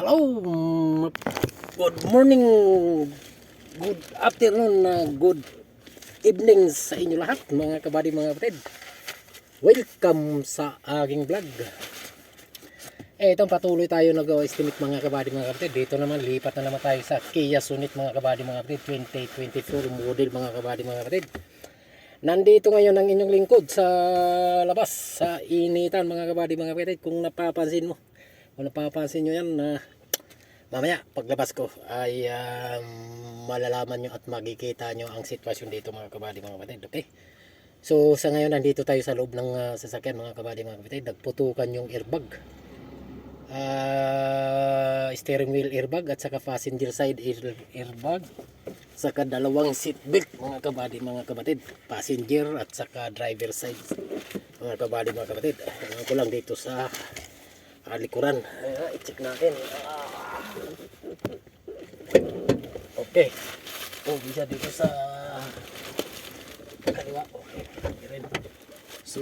Hello, good morning, good afternoon, good evening sa inyo lahat mga kabady mga kapatid. Welcome sa aking vlog. Itong patuloy tayo nag-estimate mga kabady mga kapatid. Dito naman lipat na naman tayo sa Kia Sonet mga kabady mga kapatid 2024 model mga kabady mga kapatid. Nandito ngayon ang inyong lingkod sa labas sa initan mga kabady mga kapatid. Kung napapansin nyo yan na mamaya paglabas ko ay malalaman nyo at makikita nyo ang sitwasyon dito mga kabady mga kapatid. Okay, so sa ngayon nandito tayo sa loob ng sasakyan mga kabady mga kapatid. Nagputukan yung airbag, steering wheel airbag at saka passenger side airbag, saka dalawang seat belt mga kabady mga kapatid, passenger at saka driver side mga kabady mga kapatid. Ko lang dito sa likuran, i-check natin. Okay, bisa dito sa kaliwa. Okay rin. So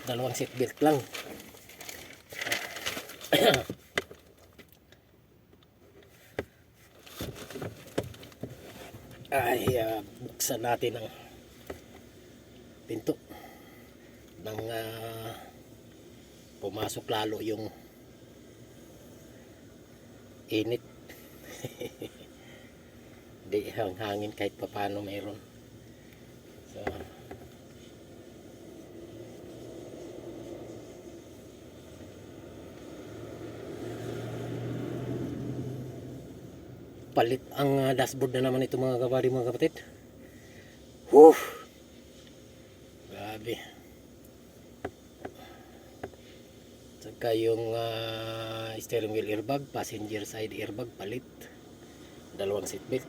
dalawang seat belt lang. Ay buksan natin ang pinto nang pumasok lalo yung init. Di hangin kahit papano mayroon. So palit ang dashboard na naman ito mga kabady mga kapatid. Grabe. Saka yung steering wheel airbag, passenger side airbag palit, dalawang seat belt.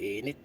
Init.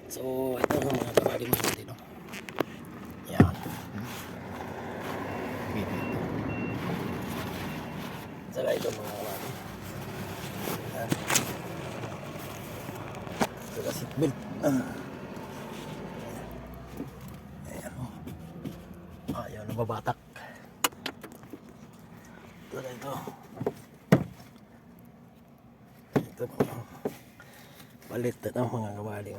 So ito mga kabady mga kapatid. Yan. Saka ito mga kabady. Yan. Saka seatbelt. Ayan. Ayaw na babatak. ito. Ito palit na mga kabady.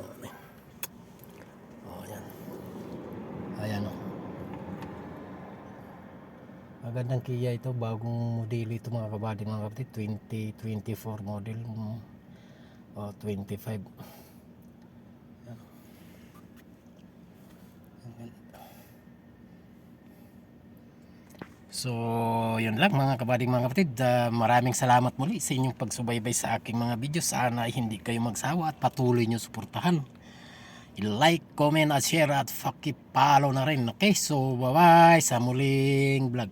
Oh, yan. Ayan o. Magandang Kia ito, bagong modelo ito mga kabady mga kapatid, 2024 model o 25. So yun lang mga kabady mga kapatid, maraming salamat muli sa inyong pagsubaybay sa aking mga video. Sana ay hindi kayo magsawa at patuloy nyo suportahan, i-like, comment at share at follow na rin. Okay, so bye bye sa muling vlog.